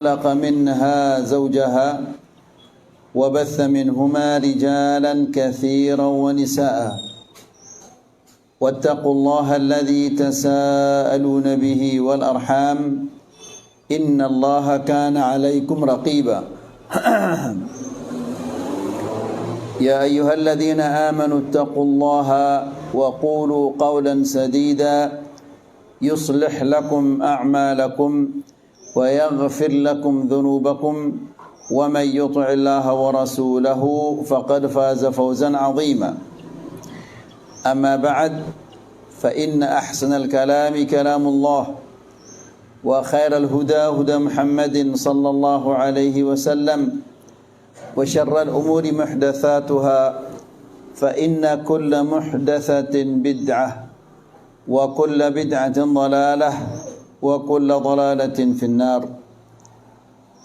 خلق منها زوجها وبث منهما رجالا كثيرا ونساء واتقوا الله الذي تساءلون به والأرحام إن الله كان عليكم رقيبا يا أيها الذين آمنوا اتقوا الله وقولوا قولا سديدا يصلح لكم أعمالكم ويغفر لكم ذنوبكم ومن يطع الله ورسوله فقد فاز فوزا عظيما أما بعد فإن أحسن الكلام كلام الله وخير الهدى هدى محمد صلى الله عليه وسلم وشر الأمور محدثاتها فإن كل محدثة بدعة وكل بدعة ضلالة wa kullu dhalalatin finnar.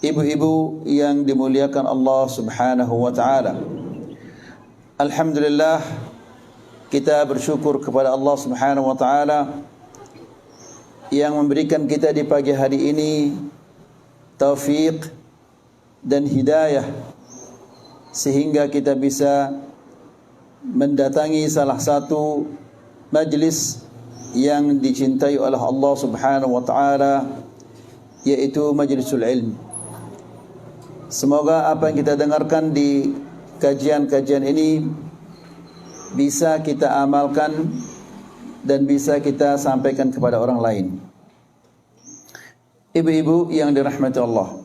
Ibu-ibu yang dimuliakan Allah Subhanahu wa taala. Alhamdulillah, kita bersyukur kepada Allah Subhanahu wa taala yang memberikan kita di pagi hari ini taufik dan hidayah sehingga kita bisa mendatangi salah satu majlis yang dicintai oleh Allah Subhanahu wa taala, yaitu majlisul ilm. Semoga apa yang kita dengarkan di kajian-kajian ini bisa kita amalkan dan bisa kita sampaikan kepada orang lain. Ibu-ibu yang dirahmati Allah,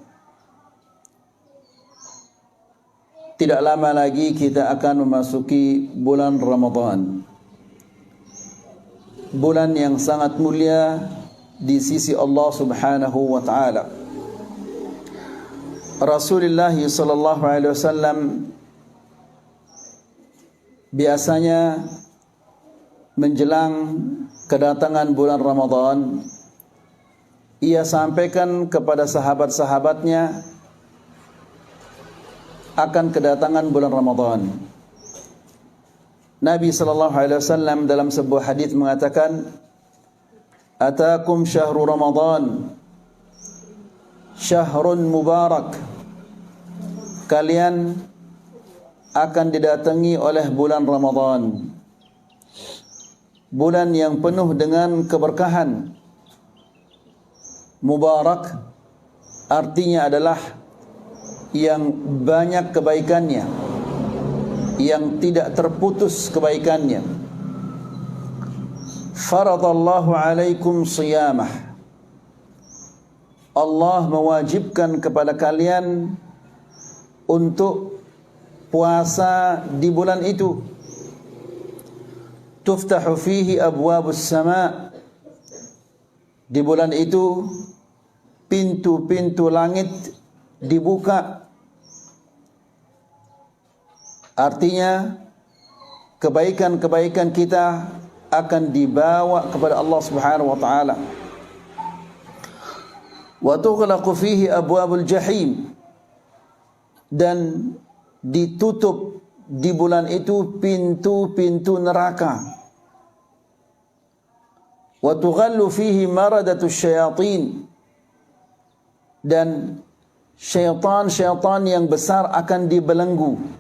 tidak lama lagi kita akan memasuki bulan Ramadan, bulan yang sangat mulia di sisi Allah Subhanahu wa taala. Rasulullah sallallahu alaihi wasallam biasanya menjelang kedatangan bulan Ramadan, ia sampaikan kepada sahabat-sahabatnya akan kedatangan bulan Ramadan. Nabi sallallahu alaihi wasallam dalam sebuah hadis mengatakan, "Atakum syahrul Ramadan, syahrun mubarak." Kalian akan didatangi oleh bulan Ramadan, bulan yang penuh dengan keberkahan. Mubarak artinya adalah yang banyak kebaikannya, yang tidak terputus kebaikannya. Faradallahu alaikum siyamah. Allah mewajibkan kepada kalian untuk puasa di bulan itu. Tuftahu fihi abwabus sama. Di bulan itu pintu-pintu langit dibuka. Artinya kebaikan-kebaikan kita akan dibawa kepada Allah Subhanahu wa taala. Wa tughlaqu fihi abwabul jahim, dan ditutup di bulan itu pintu-pintu neraka. Wa tughallu fihi maradatus syayatin, dan syaitan-syaitan yang besar akan dibelenggu.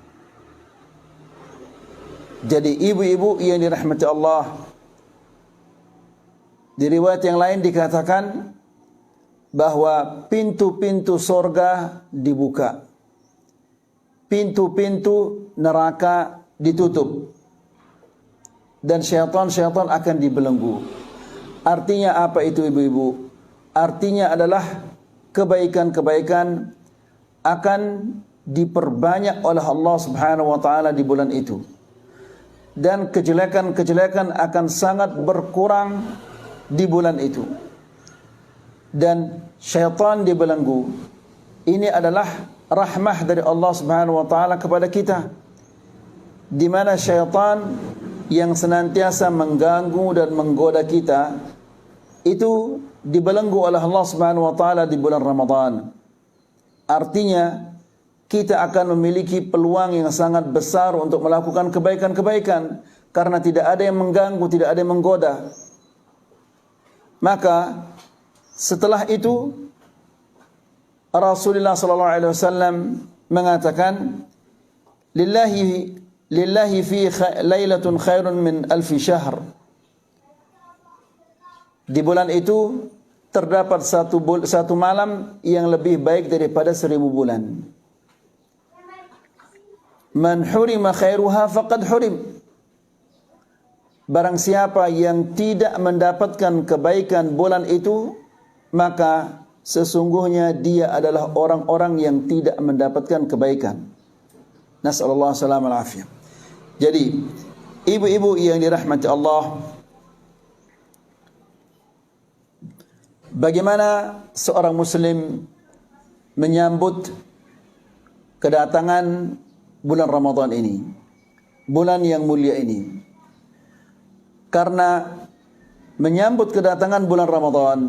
Jadi ibu-ibu yang dirahmati Allah, di riwayat yang lain dikatakan bahwa pintu-pintu sorga dibuka, pintu-pintu neraka ditutup, dan syaitan-syaitan akan dibelenggu. Artinya apa itu ibu-ibu? Artinya adalah kebaikan-kebaikan akan diperbanyak oleh Allah Subhanahu wa taala di bulan itu, dan kejelekan-kejelekan akan sangat berkurang di bulan itu, dan syaitan dibelenggu. Ini adalah rahmah dari Allah Subhanahu wa taala kepada kita, di mana syaitan yang senantiasa mengganggu dan menggoda kita itu dibelenggu oleh Allah Subhanahu wa taala di bulan Ramadan. Artinya kita akan memiliki peluang yang sangat besar untuk melakukan kebaikan-kebaikan karena tidak ada yang mengganggu, tidak ada yang menggoda. Maka setelah itu Rasulullah sallallahu alaihi wasallam mengatakan, lillahi fi lailatun khairun min alfi syahr. Di bulan itu terdapat satu malam yang lebih baik daripada 1000 bulan. Man hurima khairuha faqad hurim. Barang siapa yang tidak mendapatkan kebaikan bulan itu, maka sesungguhnya dia adalah orang-orang yang tidak mendapatkan kebaikan. Nasallallahu alaihi wasallam. Jadi, ibu-ibu yang dirahmati Allah, bagaimana seorang muslim menyambut kedatangan bulan Ramadan ini, bulan yang mulia ini? Karena menyambut kedatangan bulan Ramadan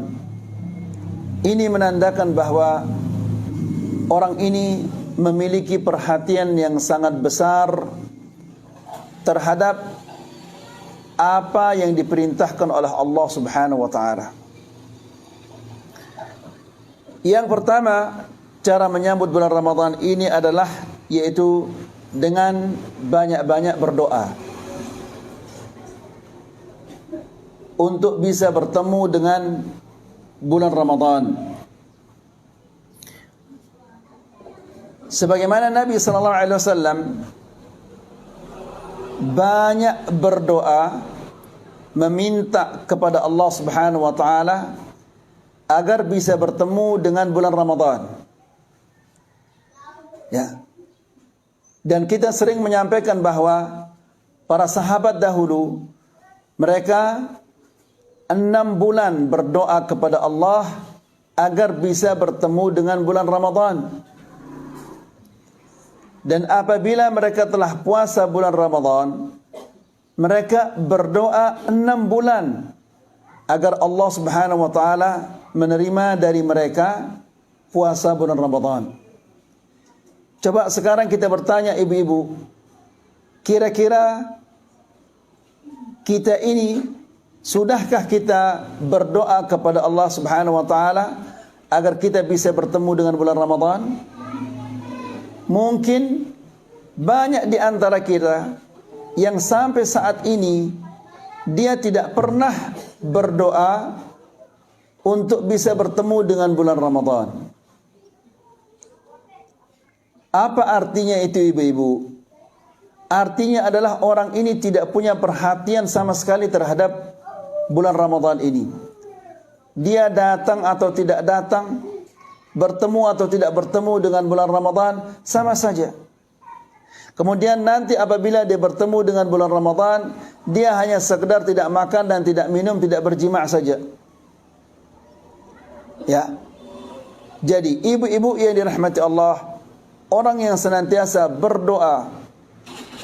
ini menandakan bahwa orang ini memiliki perhatian yang sangat besar terhadap apa yang diperintahkan oleh Allah Subhanahu wa taala. Yang pertama, cara menyambut bulan Ramadan ini adalah yaitu dengan banyak-banyak berdoa untuk bisa bertemu dengan bulan Ramadan. Sebagaimana Nabi sallallahu alaihi wasallam banyak berdoa meminta kepada Allah Subhanahu wa taala agar bisa bertemu dengan bulan Ramadan. Ya. Dan kita sering menyampaikan bahwa para sahabat dahulu mereka 6 bulan berdoa kepada Allah agar bisa bertemu dengan bulan Ramadan. Dan apabila mereka telah puasa bulan Ramadan, mereka berdoa 6 bulan agar Allah Subhanahu wa taala menerima dari mereka puasa bulan Ramadan. Coba sekarang kita bertanya ibu-ibu, kira-kira kita ini sudahkah kita berdoa kepada Allah Subhanahu wa taala agar kita bisa bertemu dengan bulan Ramadan? Mungkin banyak di antara kita yang sampai saat ini dia tidak pernah berdoa untuk bisa bertemu dengan bulan Ramadan. Apa artinya itu ibu-ibu? Artinya adalah orang ini tidak punya perhatian sama sekali terhadap bulan Ramadan ini. Dia datang atau tidak datang, bertemu atau tidak bertemu dengan bulan Ramadan, sama saja. Kemudian nanti apabila dia bertemu dengan bulan Ramadan, dia hanya sekedar tidak makan dan tidak minum, tidak berjima' saja. Ya. Jadi ibu-ibu yang dirahmati Allah, orang yang senantiasa berdoa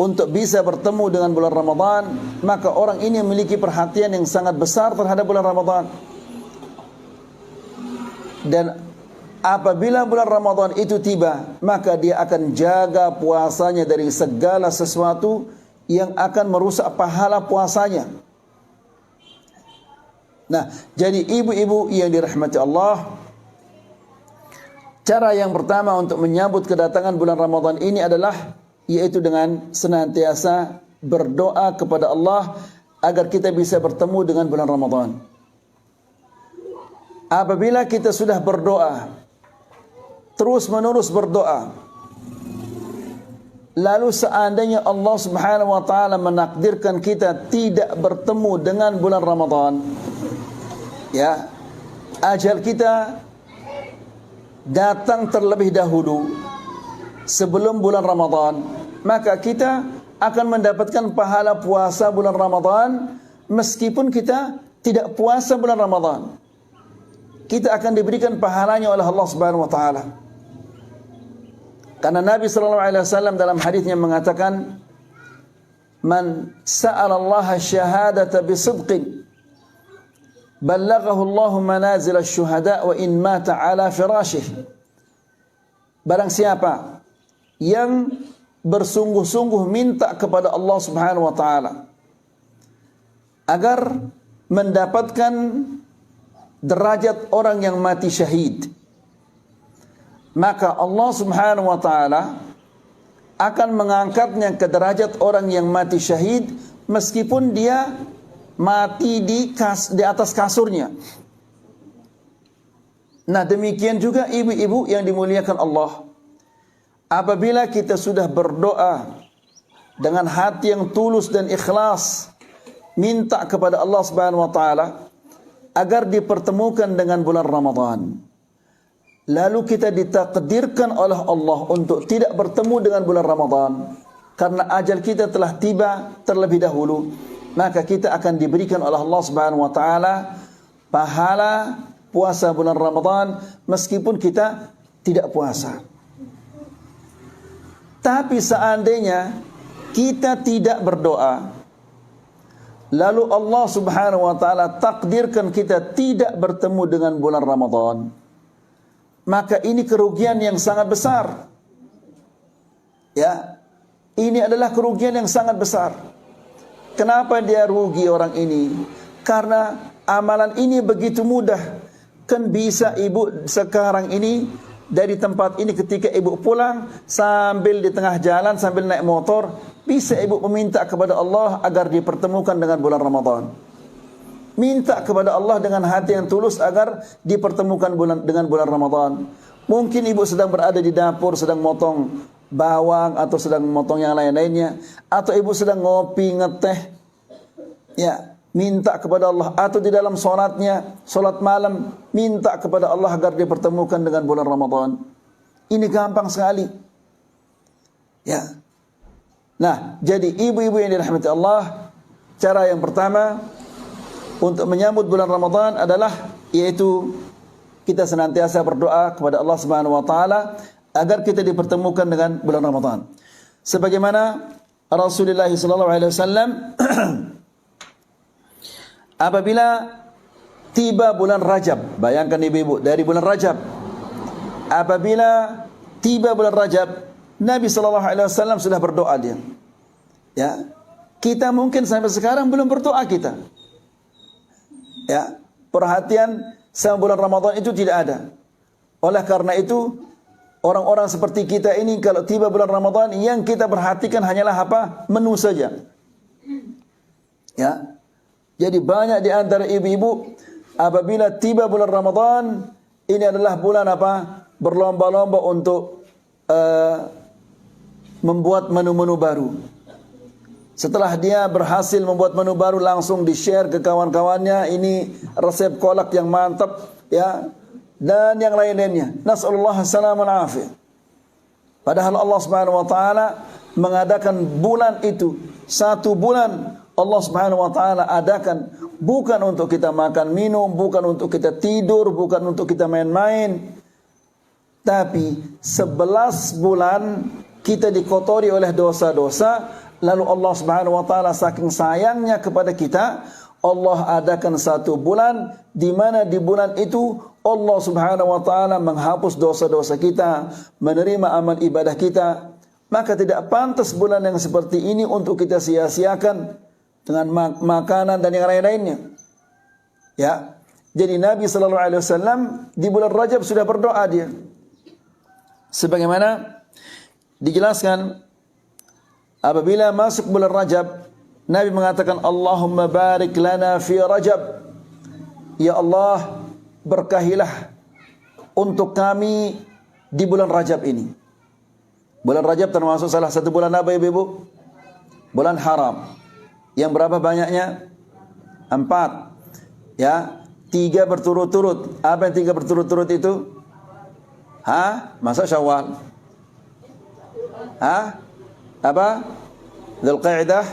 untuk bisa bertemu dengan bulan Ramadan, maka orang ini memiliki perhatian yang sangat besar terhadap bulan Ramadan. Dan apabila bulan Ramadan itu tiba, maka dia akan jaga puasanya dari segala sesuatu yang akan merusak pahala puasanya. Nah, jadi ibu-ibu yang dirahmati Allah, cara yang pertama untuk menyambut kedatangan bulan Ramadan ini adalah yaitu dengan senantiasa berdoa kepada Allah agar kita bisa bertemu dengan bulan Ramadan. Apabila kita sudah berdoa, terus menerus berdoa, lalu seandainya Allah Subhanahu wa taala menakdirkan kita tidak bertemu dengan bulan Ramadan, ya, ajal kita datang terlebih dahulu sebelum bulan Ramadan, maka kita akan mendapatkan pahala puasa bulan Ramadan meskipun kita tidak puasa bulan Ramadan. Kita akan diberikan pahalanya oleh Allah Subhanahu wa taala. Karena Nabi sallallahu alaihi wasallam dalam hadisnya mengatakan, "Man sa'ala Allah syahadata bisidqin, ballaghahu Allah manazil asy-syuhada wa in mata ala firashih." Barang siapa yang bersungguh-sungguh minta kepada Allah Subhanahu wa taala agar mendapatkan derajat orang yang mati syahid, maka Allah Subhanahu wa taala akan mengangkatnya ke derajat orang yang mati syahid meskipun dia mati di atas kasurnya. Nah, demikian juga ibu-ibu yang dimuliakan Allah. Apabila kita sudah berdoa dengan hati yang tulus dan ikhlas, minta kepada Allah Subhanahu wa taala agar dipertemukan dengan bulan Ramadan, lalu kita ditakdirkan oleh Allah untuk tidak bertemu dengan bulan Ramadan karena ajal kita telah tiba terlebih dahulu, maka kita akan diberikan oleh Allah Subhanahu wa taala pahala puasa bulan Ramadan meskipun kita tidak puasa. Tapi seandainya kita tidak berdoa, lalu Allah Subhanahu wa taala takdirkan kita tidak bertemu dengan bulan Ramadan, maka ini kerugian yang sangat besar. Ya, ini adalah kerugian yang sangat besar. Kenapa dia rugi orang ini? Karena amalan ini begitu mudah. Kan bisa ibu sekarang ini dari tempat ini ketika ibu pulang sambil di tengah jalan sambil naik motor, bisa ibu meminta kepada Allah agar dipertemukan dengan bulan Ramadan. Minta kepada Allah dengan hati yang tulus agar dipertemukan dengan bulan Ramadan. Mungkin ibu sedang berada di dapur, sedang motong bawang atau sedang motong yang lain-lainnya, atau ibu sedang ngopi, ngeteh, ya, minta kepada Allah, atau di dalam solatnya, solat malam, minta kepada Allah agar dipertemukan dengan bulan Ramadan. Ini gampang sekali. Ya. Nah, jadi ibu-ibu yang dirahmati Allah, cara yang pertama untuk menyambut bulan Ramadan adalah yaitu kita senantiasa berdoa kepada Allah Subhanahu wa taala agar kita dipertemukan dengan bulan Ramadan. Sebagaimana Rasulullah sallallahu alaihi wasallam apabila tiba bulan Rajab, bayangkan ibu-ibu, dari bulan Rajab, apabila tiba bulan Rajab, Nabi sallallahu alaihi wasallam sudah berdoa dia. Ya. Kita mungkin sampai sekarang belum berdoa kita. Ya, perhatian sama bulan Ramadan itu tidak ada. Oleh karena itu, orang-orang seperti kita ini kalau tiba bulan Ramadan, yang kita perhatikan hanyalah apa? Menu saja. Ya. Jadi banyak di antara ibu-ibu apabila tiba bulan Ramadan, ini adalah bulan apa? Berlomba-lomba untuk membuat menu-menu baru. Setelah dia berhasil membuat menu baru, langsung di-share ke kawan-kawannya, ini resep kolak yang mantap, ya, dan yang lain-lainnya. Nas'alullah salamun afiyah. Padahal Allah Subhanahu wa taala mengadakan bulan itu, satu bulan Allah Subhanahu wa taala adakan bukan untuk kita makan minum, bukan untuk kita tidur, bukan untuk kita main-main, tapi 11 bulan kita dikotori oleh dosa-dosa. Lalu Allah Subhanahu wa taala saking sayangnya kepada kita, Allah adakan satu bulan di mana di bulan itu Allah Subhanahu wa taala menghapus dosa-dosa kita, menerima amal ibadah kita. Maka tidak pantas bulan yang seperti ini untuk kita sia-siakan dengan makanan dan yang lain-lainnya. Ya. Jadi Nabi sallallahu alaihi wasallam di bulan Rajab sudah berdoa dia. Sebagaimana dijelaskan, apabila masuk bulan Rajab, Nabi mengatakan, Allahumma barik lana fi Rajab. Ya Allah, berkahilah untuk kami di bulan Rajab ini. Bulan Rajab termasuk salah satu bulan apa ibu-ibu? Bulan haram. Yang berapa banyaknya? 4. Ya, 3 berturut-turut. Apa yang 3 berturut-turut itu? Masa Syawal? Apa? Dzulqa'dah,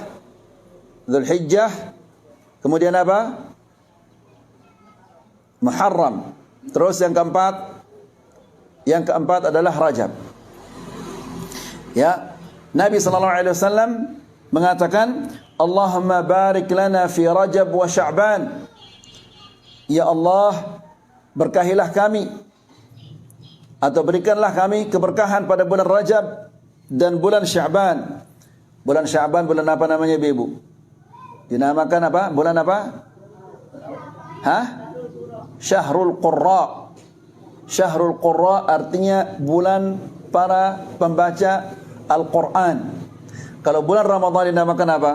Dzulhijjah, kemudian apa? Muharram. Terus yang keempat adalah Rajab. Ya, Nabi sallallahu alaihi wasallam mengatakan, Allahumma barik lana fi Rajab wa Sya'ban. Ya Allah, berkahilah kami atau berikanlah kami keberkahan pada bulan Rajab dan bulan Sya'ban. Bulan Sya'ban bulan apa namanya ibu? Dinamakan apa? Bulan apa? Syahrul Qurra. Syahrul Qurra artinya bulan para pembaca Al-Quran. Kalau bulan Ramadan dinamakan apa?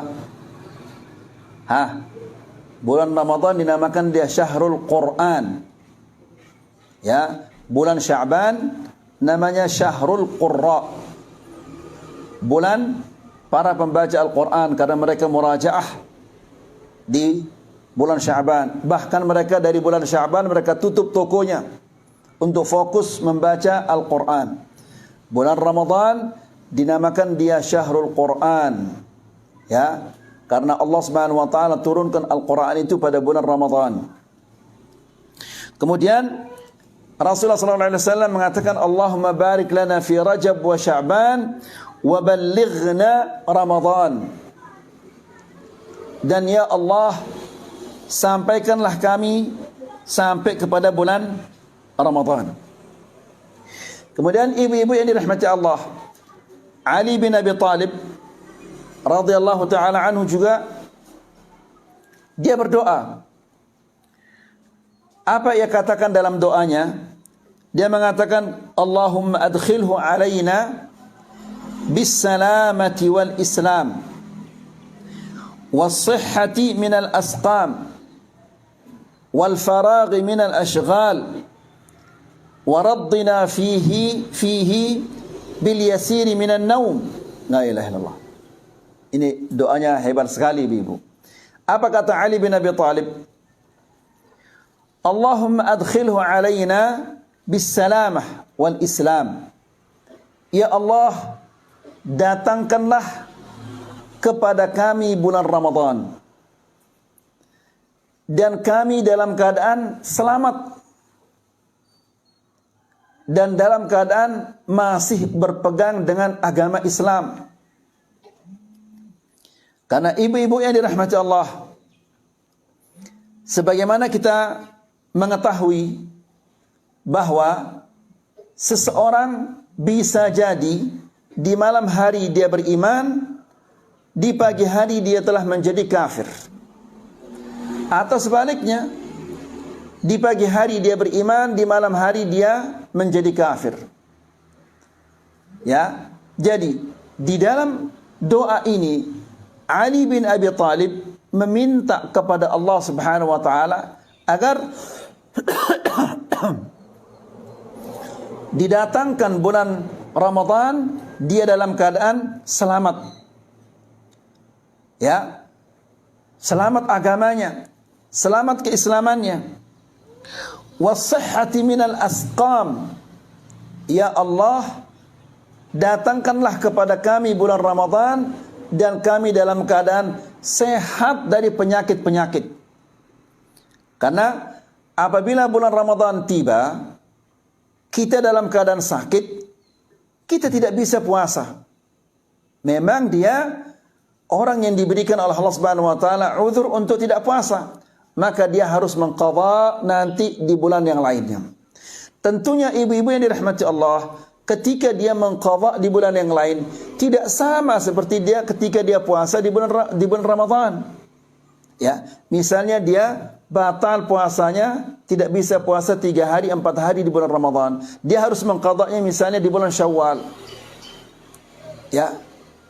Bulan Ramadan dinamakan dia Syahrul Quran. Ya, bulan Sya'ban namanya Syahrul Qurra. Bulan para pembaca Al-Quran karena mereka murajaah di bulan Sya'ban. Bahkan mereka dari bulan Sya'ban mereka tutup tokonya untuk fokus membaca Al-Quran. Bulan Ramadan dinamakan dia Syahrul Quran. Ya, karena Allah Subhanahu wa taala turunkan Al-Quran itu pada bulan Ramadan. Kemudian Rasulullah sallallahu alaihi wasallam mengatakan, Allahumma barik lana fi Rajab wa Sya'ban wa ballighna Ramadan. Dan ya Allah, sampaikanlah kami sampai kepada bulan Ramadan. Kemudian ibu-ibu yang dirahmati Allah, Ali bin Abi Thalib radhiyallahu taala anhu juga dia berdoa. Apa ia katakan dalam doanya? Dia mengatakan, Allahumma adkhilhu alaina bis salamati wal islam was sihhati min al asqam wal faraghi min al ashghal wa raddina fihi bil yasiri min an naum. La ilaha illallah. Ini doanya hebat sekali ibu. Apa kata Ali bin Abi Thalib? Allahumma adkhilhu alaina bis salamah wal islam. Ya Allah, datangkanlah kepada kami bulan Ramadan dan kami dalam keadaan selamat dan dalam keadaan masih berpegang dengan agama Islam. Karena ibu-ibu yang dirahmati Allah, sebagaimana kita mengetahui bahwa seseorang bisa jadi di malam hari dia beriman, di pagi hari dia telah menjadi kafir. Atau sebaliknya, di pagi hari dia beriman, di malam hari dia menjadi kafir. Ya, jadi di dalam doa ini Ali bin Abi Thalib meminta kepada Allah Subhanahu wa taala agar didatangkan bulan Ramadan dia dalam keadaan selamat. Ya. Selamat agamanya, selamat keislamannya. Was-sihhati minal asqam. Ya Allah, datangkanlah kepada kami bulan Ramadan dan kami dalam keadaan sehat dari penyakit-penyakit. Karena apabila bulan Ramadan tiba, kita dalam keadaan sakit, kita tidak bisa puasa. Memang dia orang yang diberikan oleh Allah Subhanahu wa taala uzur untuk tidak puasa, maka dia harus mengqadha nanti di bulan yang lainnya. Tentunya ibu-ibu yang dirahmati Allah, ketika dia mengqadha di bulan yang lain tidak sama seperti dia ketika dia puasa di bulan Ramadan. Ya, misalnya dia batal puasanya, tidak bisa puasa 3 hari 4 hari di bulan Ramadan. Dia harus mengqadhanya misalnya di bulan Syawal. Ya,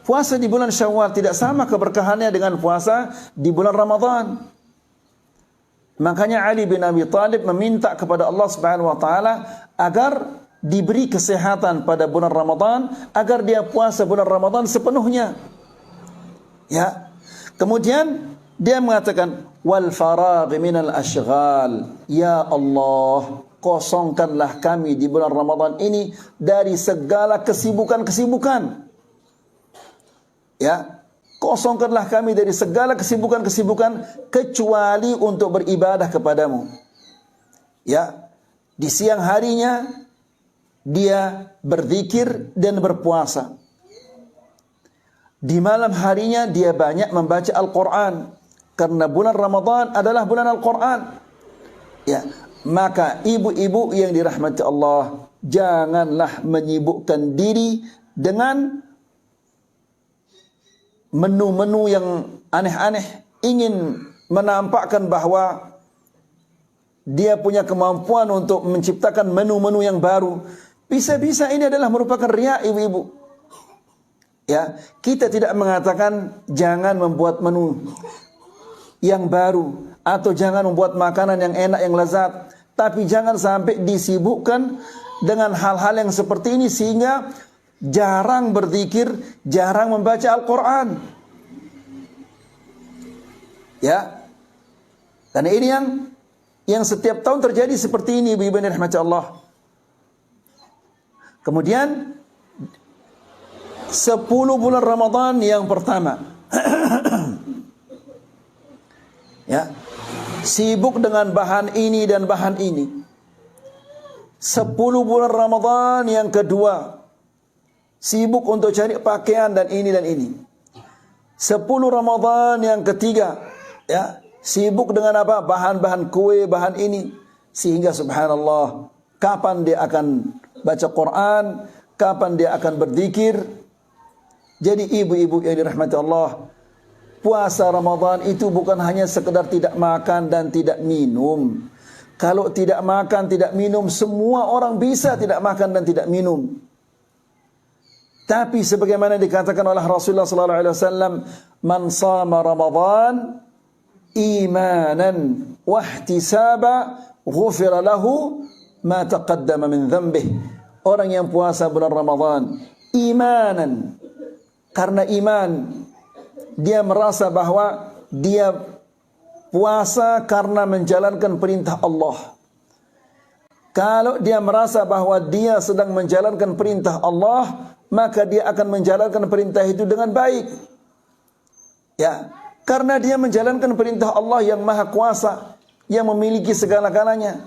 puasa di bulan Syawal tidak sama keberkahannya dengan puasa di bulan Ramadan. Makanya Ali bin Abi Thalib meminta kepada Allah Subhanahu wa taala agar diberi kesehatan pada bulan Ramadan, agar dia puasa bulan Ramadan sepenuhnya. Ya. Kemudian dia mengatakan wal faragh minal ashghal. Ya Allah, kosongkanlah kami di bulan Ramadan ini dari segala kesibukan-kesibukan. Ya, kosongkanlah kami dari segala kesibukan-kesibukan kecuali untuk beribadah kepadamu. Ya, di siang harinya dia berzikir dan berpuasa. Di malam harinya dia banyak membaca Al-Quran. Karena bulan Ramadan adalah bulan Al-Quran. Ya, maka ibu-ibu yang dirahmati Allah, janganlah menyibukkan diri dengan menu-menu yang aneh-aneh, ingin menampakkan bahwa dia punya kemampuan untuk menciptakan menu-menu yang baru. Bisa-bisa ini adalah merupakan riya, ibu-ibu. Ya, kita tidak mengatakan jangan membuat menu yang baru atau jangan membuat makanan yang enak, yang lezat, tapi jangan sampai disibukkan dengan hal-hal yang seperti ini sehingga jarang berzikir, jarang membaca Al-Quran. Ya, karena ini yang setiap tahun terjadi seperti ini, ibu-ibu yang dirahmati Allah. Kemudian 10 bulan Ramadan yang pertama ya, sibuk dengan bahan ini dan bahan ini. 10 bulan Ramadan yang kedua, sibuk untuk cari pakaian dan ini dan ini. 10 Ramadan yang ketiga, ya, sibuk dengan apa? Bahan-bahan kue, bahan ini. Sehingga subhanallah, kapan dia akan baca Quran, kapan dia akan berzikir. Jadi ibu-ibu yang dirahmati Allah, puasa Ramadan itu bukan hanya sekedar tidak makan dan tidak minum. Kalau tidak makan, tidak minum, semua orang bisa tidak makan dan tidak minum. Tapi sebagaimana dikatakan oleh Rasulullah sallallahu alaihi wasallam, "Man shama Ramadan imanan wa ihtisaba, ghufira lahu ma taqaddama min dhanbih." Orang yang puasa bulan Ramadan imanan, karena iman, dia merasa bahwa dia puasa karena menjalankan perintah Allah. Kalau dia merasa bahwa dia sedang menjalankan perintah Allah, maka dia akan menjalankan perintah itu dengan baik. Ya, karena dia menjalankan perintah Allah yang Maha Kuasa, yang memiliki segala-galanya.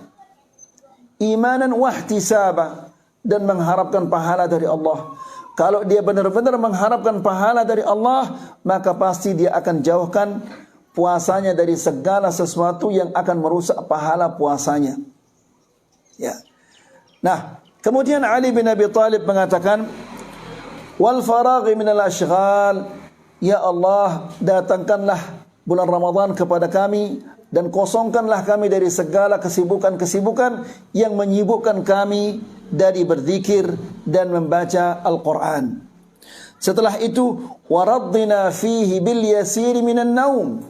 Imanan wahtisaba, dan mengharapkan pahala dari Allah. Kalau dia benar-benar mengharapkan pahala dari Allah, maka pasti dia akan jauhkan puasanya dari segala sesuatu yang akan merusak pahala puasanya. Ya. Nah, kemudian Ali bin Abi Thalib mengatakan, "Wal faraghi minal ashghal." Ya Allah, datangkanlah bulan Ramadan kepada kami dan kosongkanlah kami dari segala kesibukan-kesibukan yang menyibukkan kami dari berzikir dan membaca Al-Quran. Setelah itu, waraddina fihi bil yasiri minan naum.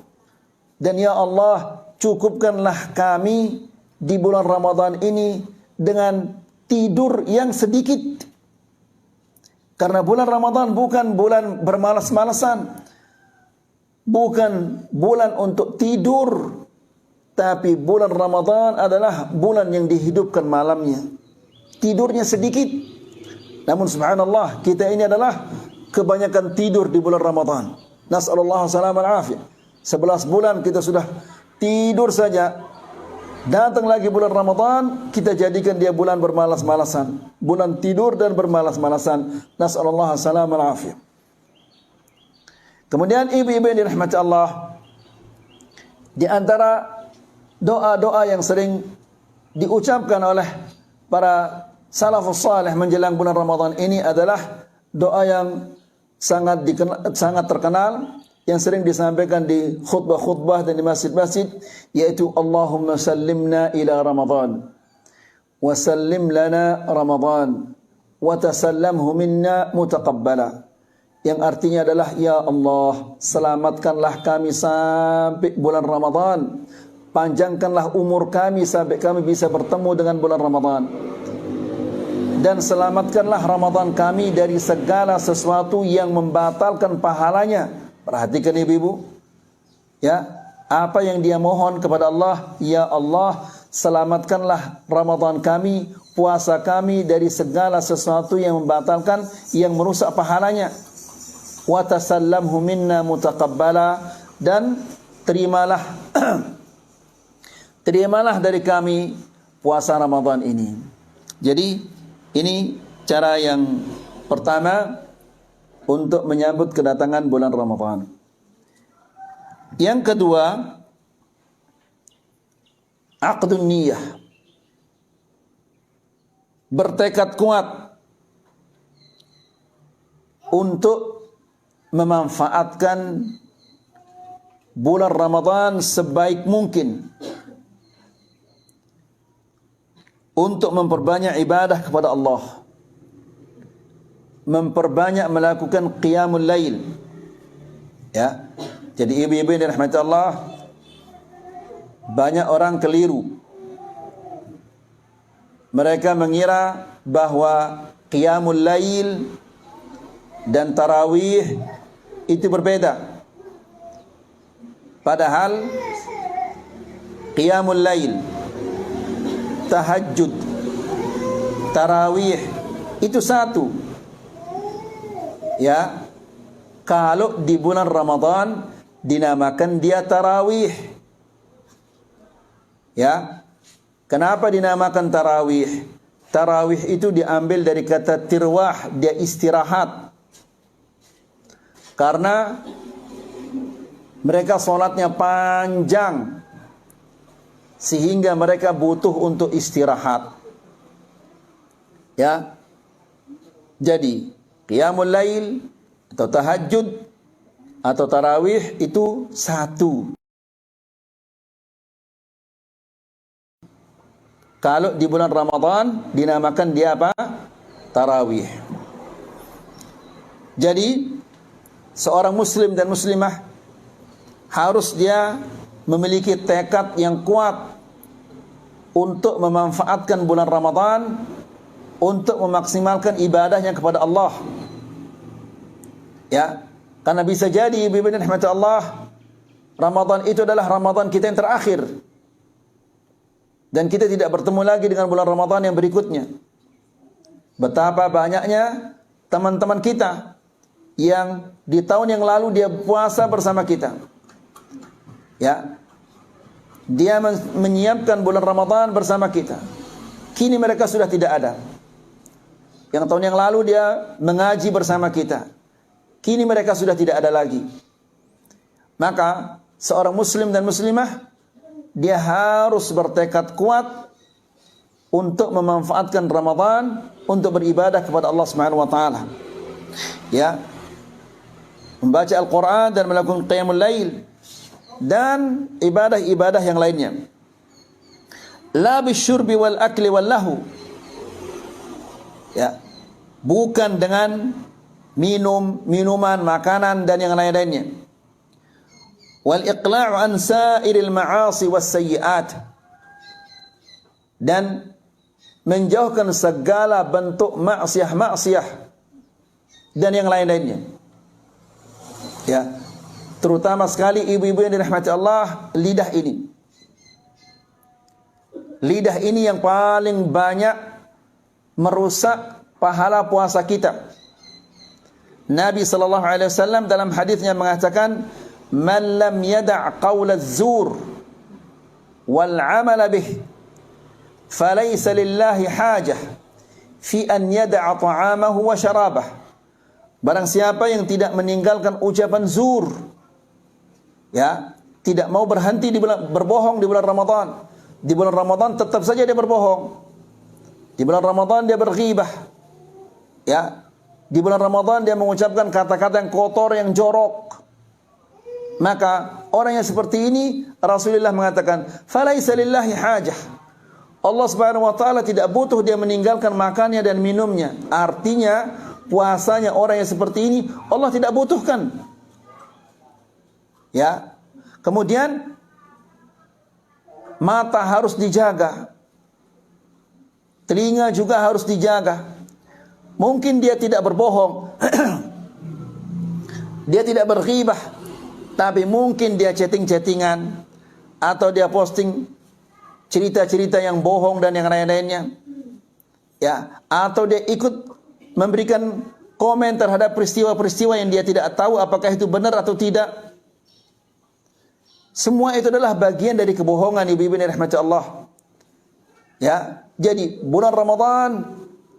Dan ya Allah, cukupkanlah kami di bulan Ramadan ini dengan tidur yang sedikit. Karena bulan Ramadan bukan bulan bermalas-malasan, bukan bulan untuk tidur, tapi bulan Ramadan adalah bulan yang dihidupkan malamnya. Tidurnya sedikit, namun subhanallah, kita ini adalah kebanyakan tidur di bulan Ramadan. Nas'alullah salam al-afiyah. 11 bulan kita sudah tidur saja. Datang lagi bulan Ramadan, kita jadikan dia bulan bermalas-malasan, bulan tidur dan bermalas-malasan. Nas'alullah salam al-afiyah. Kemudian ibu-ibu yang dirahmati Allah, di antara doa-doa yang sering diucapkan oleh para salafus salih menjelang bulan Ramadan ini adalah doa yang sangat terkenal, yang sering disampaikan di khutbah-khutbah dan di masjid-masjid, yaitu Allahumma sallimna ila Ramadan wa sallim lana Ramadan wa tasallamhu minna mutaqabbala. Yang artinya adalah, ya Allah, selamatkanlah kami sampai bulan Ramadan, panjangkanlah umur kami sampai kami bisa bertemu dengan bulan Ramadan, dan selamatkanlah Ramadan kami dari segala sesuatu yang membatalkan pahalanya. Perhatikan ibu-ibu, ya, apa yang dia mohon kepada Allah, ya Allah, selamatkanlah Ramadan kami, puasa kami dari segala sesuatu yang membatalkan, yang merusak pahalanya. Wa tasallamhu minna mutaqabbala, dan terimalah terimalah dari kami puasa Ramadan ini. Jadi ini cara yang pertama untuk menyambut kedatangan bulan Ramadan. Yang kedua, aqdun niyah. Bertekad kuat untuk memanfaatkan bulan Ramadan sebaik mungkin. untuk memperbanyak ibadah kepada Allah, memperbanyak melakukan qiyamul lail. Ya. Jadi ibu-ibu yang dirahmati Allah, banyak orang keliru. Mereka mengira bahwa qiyamul lail dan tarawih itu berbeda. Padahal qiyamul lail, tahajud, tarawih itu satu. Ya. Kalau di bulan Ramadan dinamakan dia tarawih. Ya. Kenapa dinamakan tarawih? Tarawih itu diambil dari kata tirwah, dia istirahat. Karena mereka sholatnya panjang, sehingga mereka butuh untuk istirahat. Ya. Jadi qiyamul lail atau tahajud atau tarawih itu satu. Kalau di bulan Ramadan dinamakan dia apa? Tarawih. Jadi seorang muslim dan muslimah harus dia memiliki tekad yang kuat untuk memanfaatkan bulan Ramadan untuk memaksimalkan ibadahnya kepada Allah. Ya, karena bisa jadi ibu-ibu dan rahmat Allah, Ramadan itu adalah Ramadan kita yang terakhir. Dan kita tidak bertemu lagi dengan bulan Ramadan yang berikutnya. Betapa banyaknya teman-teman kita yang di tahun yang lalu dia puasa bersama kita. Ya. Dia menyiapkan bulan Ramadan bersama kita. Kini mereka sudah tidak ada. Yang tahun yang lalu dia mengaji bersama kita. Kini mereka sudah tidak ada lagi. Maka seorang muslim dan muslimah dia harus bertekad kuat untuk memanfaatkan Ramadan untuk beribadah kepada Allah Subhanahu wa taala. Ya. Membaca Al-Qur'an dan melakukan qiyamul lail dan ibadah-ibadah yang lainnya. La bisyurbi wal akli wal lahu. Ya. Bukan dengan minuman, makanan dan yang lain-lainnya. Wal iqla'u an sa'iril ma'asi was sayyi'at, dan menjauhkan segala bentuk maksiat dan yang lain-lainnya. Ya, terutama sekali ibu-ibu yang dirahmati Allah, lidah ini. Lidah ini yang paling banyak merusak pahala puasa kita. Nabi sallallahu alaihi wasallam dalam hadisnya mengatakan, "Man lam yada' qaula az-zur wal 'amala bih, falaysa lillahi hajah fi an yada'a ta'amahu wa syarabah." Barang siapa yang tidak meninggalkan ucapan zur, ya, tidak mau berhenti berbohong di bulan Ramadan. Di bulan Ramadan tetap saja dia berbohong. Di bulan Ramadan dia berghibah. Ya. Di bulan Ramadan dia mengucapkan kata-kata yang kotor, yang jorok. Maka orang yang seperti ini Rasulullah mengatakan, "Falaisa lillahi hajah." Allah Subhanahu wa taala tidak butuh dia meninggalkan makannya dan minumnya. Artinya puasanya orang yang seperti ini Allah tidak butuhkan. Ya. Kemudian mata harus dijaga. Telinga juga harus dijaga. Mungkin dia tidak berbohong. Dia tidak berghibah. Tapi mungkin dia chatting-chattingan atau dia posting cerita-cerita yang bohong dan yang lain-lainnya. Ya, atau dia ikut memberikan komen terhadap peristiwa-peristiwa yang dia tidak tahu apakah itu benar atau tidak. Semua itu adalah bagian dari kebohongan, ibu-ibu yang dirahmati Allah. Ya, jadi bulan Ramadan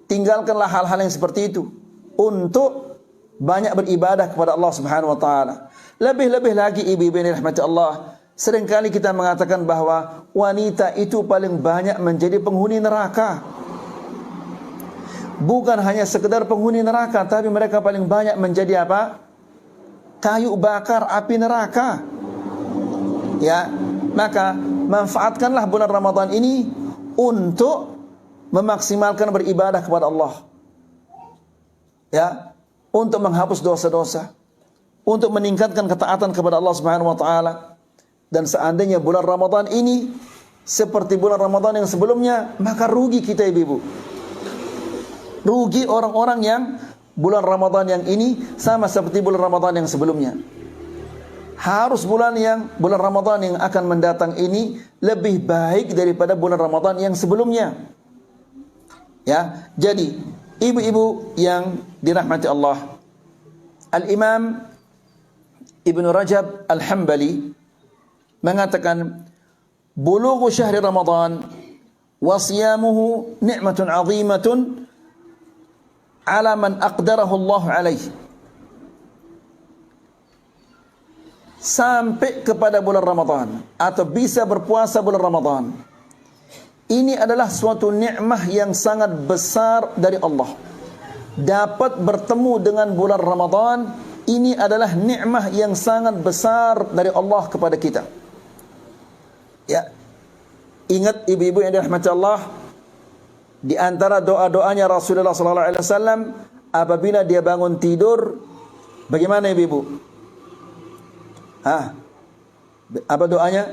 tinggalkanlah hal-hal yang seperti itu untuk banyak beribadah kepada Allah Subhanahu wa taala. Lebih-lebih lagi ibu-ibu yang dirahmati Allah, seringkali kita mengatakan bahwa wanita itu paling banyak menjadi penghuni neraka. Bukan hanya sekedar penghuni neraka, tapi mereka paling banyak menjadi apa? Kayu bakar api neraka. Ya, maka manfaatkanlah bulan Ramadan ini untuk memaksimalkan beribadah kepada Allah. Ya, untuk menghapus dosa-dosa, untuk meningkatkan ketaatan kepada Allah Subhanahu wa taala. Dan seandainya bulan Ramadan ini seperti bulan Ramadan yang sebelumnya, maka rugi kita ibu-ibu. Rugi orang-orang yang bulan Ramadan yang ini sama seperti bulan Ramadan yang sebelumnya. Harus bulan Ramadan yang akan mendatang ini lebih baik daripada bulan Ramadan yang sebelumnya. Ya, jadi ibu-ibu yang dirahmati Allah, Al-Imam Ibnu Rajab Al-Hambali mengatakan, bulughu syahri Ramadan wa siyamuhu ni'matun 'azimatun 'ala man aqdarahu Allah 'alaihi. Sampai kepada bulan Ramadan atau bisa berpuasa bulan Ramadan, ini adalah suatu nikmah yang sangat besar dari Allah. Dapat bertemu dengan bulan Ramadan, ini adalah nikmah yang sangat besar dari Allah kepada kita. Ya, ingat ibu-ibu yang dirahmati Allah, di antara doa-doanya Rasulullah sallallahu alaihi wasallam apabila dia bangun tidur, bagaimana ibu-ibu? Apa doanya?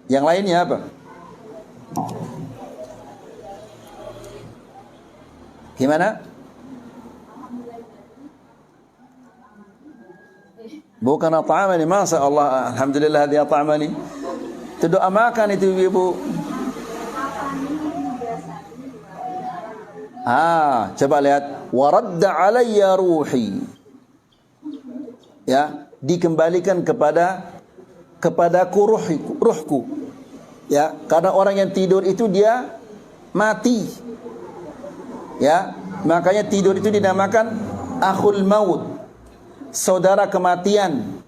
Yang lainnya apa? Gimana? Bukan at'amani, masa Allah, alhamdulillah dia at'amani. Itu doa makan itu ibu. Coba lihat, waradda alayya ruhi. Ya, dikembalikan kepadaku ruhku. Ya, karena orang yang tidur itu dia mati. Ya, makanya tidur itu dinamakan akhul maut, saudara kematian,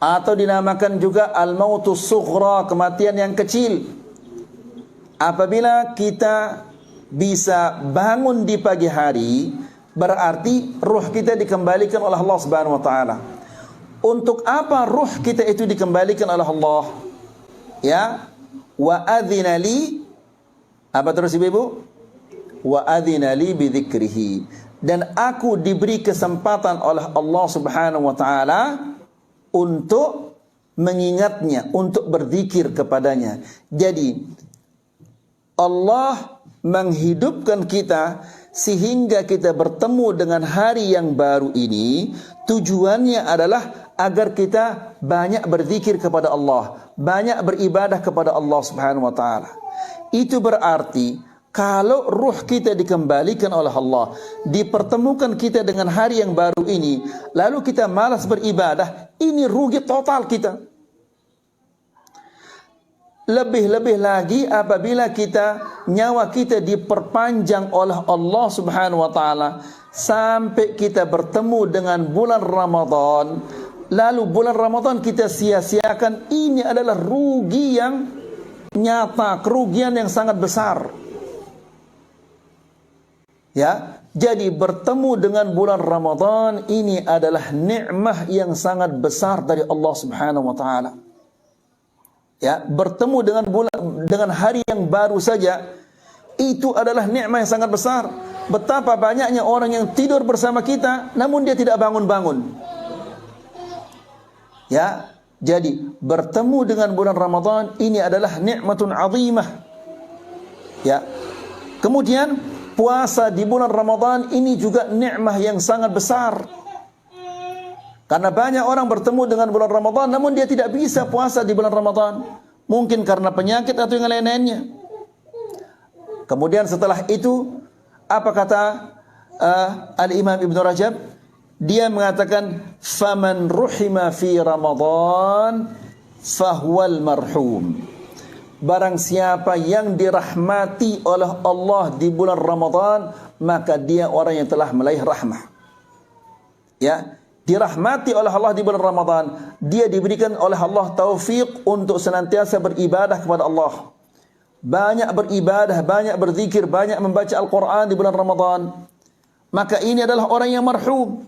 atau dinamakan juga al-mautus sughra, kematian yang kecil. Apabila kita bisa bangun di pagi hari, berarti ruh kita dikembalikan oleh Allah Subhanahu wa taala. Untuk apa ruh kita itu dikembalikan oleh Allah? Ya, wa adzina li, apa terus ibu? Wa adzina li bi dzikrihi, dan aku diberi kesempatan oleh Allah Subhanahu wa taala untuk mengingatnya, untuk berzikir kepadanya. Jadi Allah menghidupkan kita sehingga kita bertemu dengan hari yang baru ini. Tujuannya adalah agar kita banyak berzikir kepada Allah, banyak beribadah kepada Allah Subhanahu wa taala. Itu berarti kalau ruh kita dikembalikan oleh Allah, dipertemukan kita dengan hari yang baru ini, lalu kita malas beribadah, ini rugi total kita. Lebih-lebih lagi apabila nyawa kita diperpanjang oleh Allah Subhanahu wa taala sampai kita bertemu dengan bulan Ramadan, lalu bulan Ramadan kita sia-siakan, ini adalah rugi yang nyata, kerugian yang sangat besar. Ya, jadi bertemu dengan bulan Ramadan ini adalah nikmah yang sangat besar dari Allah Subhanahu wa taala. Ya, bertemu dengan hari yang baru saja itu adalah nikmat yang sangat besar. Betapa banyaknya orang yang tidur bersama kita namun dia tidak bangun-bangun. Ya, jadi bertemu dengan bulan Ramadan ini adalah nikmatun azimah. Ya. Kemudian puasa di bulan Ramadan ini juga nikmah yang sangat besar. Karena banyak orang bertemu dengan bulan Ramadan namun dia tidak bisa puasa di bulan Ramadan. Mungkin karena penyakit atau yang lain-lainnya. Kemudian setelah itu, apa kata Al-Imam Ibnu Rajab? Dia mengatakan, "Faman ruhima fi Ramadan fahuwal marhum." Barang siapa yang dirahmati oleh Allah di bulan Ramadan, maka dia orang yang telah meraih rahmah. Ya, dirahmati oleh Allah di bulan Ramadan, dia diberikan oleh Allah taufik untuk senantiasa beribadah kepada Allah. Banyak beribadah, banyak berzikir, banyak membaca Al-Quran di bulan Ramadan. Maka ini adalah orang yang marhum,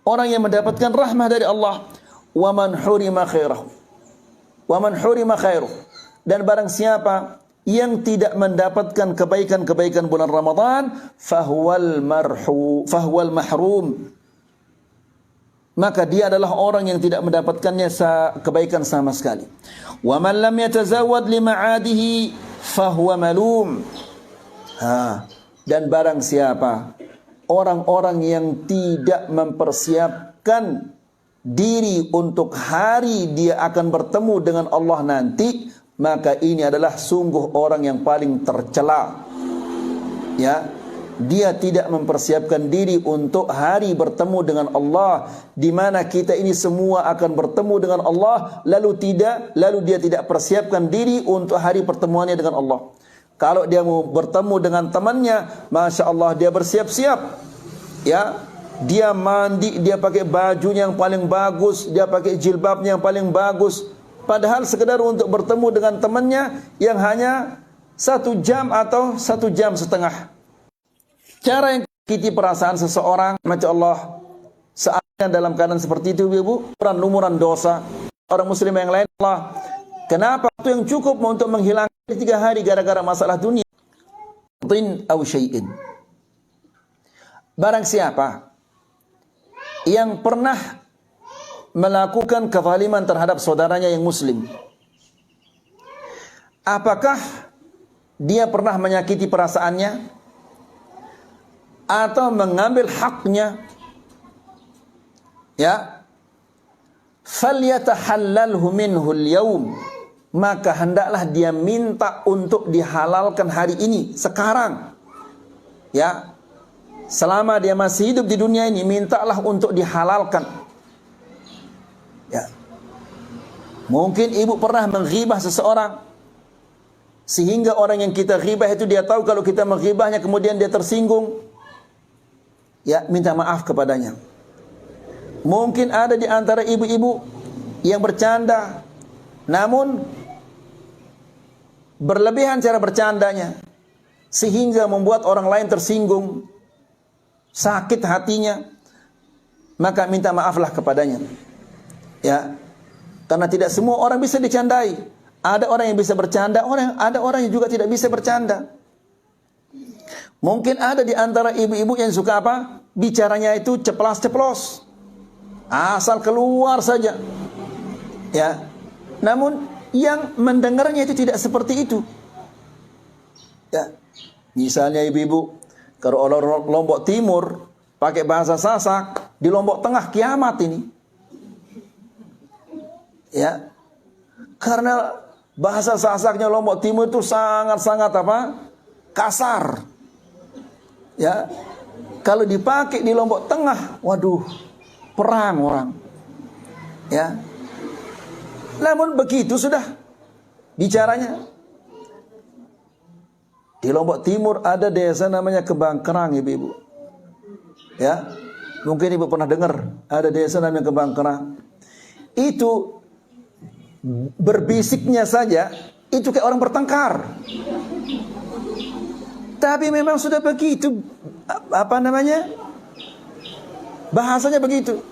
orang yang mendapatkan rahmah dari Allah. Wa man hurima khairahu, wa man hurima khairuh. Dan barang siapa yang tidak mendapatkan kebaikan-kebaikan bulan Ramadan, fahuwal mahrum, maka dia adalah orang yang tidak mendapatkannya kebaikan sama sekali. Wa man lam yatazawwad lima'adihi fahuwa malum. Dan barang siapa orang-orang yang tidak mempersiapkan diri untuk hari dia akan bertemu dengan Allah nanti, maka ini adalah sungguh orang yang paling tercela. Ya, dia tidak mempersiapkan diri untuk hari bertemu dengan Allah, di mana kita ini semua akan bertemu dengan Allah, lalu dia tidak persiapkan diri untuk hari pertemuannya dengan Allah. Kalau dia mau bertemu dengan temannya, Masya Allah, dia bersiap-siap. Ya, dia mandi, dia pakai bajunya yang paling bagus, dia pakai jilbabnya yang paling bagus. Padahal sekedar untuk bertemu dengan temannya yang hanya 1 jam atau 1 jam setengah. Cara yang menyakiti perasaan seseorang, Masya Allah, saatnya dalam keadaan seperti itu, ibu, lumuran dosa orang muslim yang lain. Allah, kenapa waktu yang cukup untuk menghilangkan 3 hari gara-gara masalah dunia? Tin aw syai'in. Barang siapa yang pernah melakukan kezaliman terhadap saudaranya yang muslim, apakah dia pernah menyakiti perasaannya atau mengambil haknya? Ya, falyatahallalhu minhu al-yawm, maka hendaklah dia minta untuk dihalalkan hari ini, sekarang. Ya, selama dia masih hidup di dunia ini, mintalah untuk dihalalkan. Ya, mungkin ibu pernah menghibah seseorang, sehingga orang yang kita ghibah itu dia tahu kalau kita menghibahnya, kemudian dia tersinggung. Ya, minta maaf kepadanya. Mungkin ada di antara ibu-ibu yang bercanda, namun berlebihan cara bercandanya, sehingga membuat orang lain tersinggung, sakit hatinya. Maka minta maaflah kepadanya. Ya, karena tidak semua orang bisa dicandai. Ada orang yang bisa bercanda, ada orang yang juga tidak bisa bercanda. Mungkin ada di antara ibu-ibu yang suka apa? Bicaranya itu ceplas-ceplos, asal keluar saja. Ya, namun yang mendengarnya itu tidak seperti itu. Ya, misalnya ibu-ibu, kalau orang Lombok Timur pakai bahasa Sasak, di Lombok Tengah kiamat ini. Ya, karena bahasa Sasaknya Lombok Timur itu sangat-sangat apa? Kasar. Ya, kalau dipakai di Lombok Tengah, waduh, perang orang. Ya, namun begitu sudah bicaranya. Di Lombok Timur ada desa namanya Kebangkerang, ibu-ibu. Ya, mungkin ibu pernah dengar ada desa namanya Kebangkerang. Itu berbisiknya saja itu kayak orang bertengkar. Tapi memang sudah begitu, apa namanya, bahasanya begitu.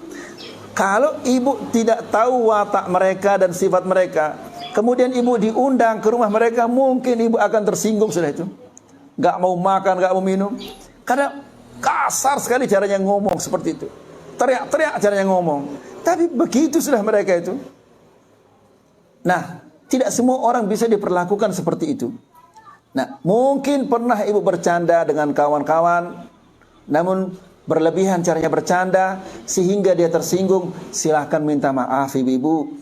Kalau ibu tidak tahu watak mereka dan sifat mereka, kemudian ibu diundang ke rumah mereka, mungkin ibu akan tersinggung sudah itu. Gak mau makan, gak mau minum, karena kasar sekali caranya ngomong seperti itu. Teriak-teriak caranya ngomong. Tapi begitu sudah mereka itu. Nah, tidak semua orang bisa diperlakukan seperti itu. Nah, mungkin pernah ibu bercanda dengan kawan-kawan, namun berlebihan caranya bercanda sehingga dia tersinggung. Silahkan minta maaf ibu-ibu.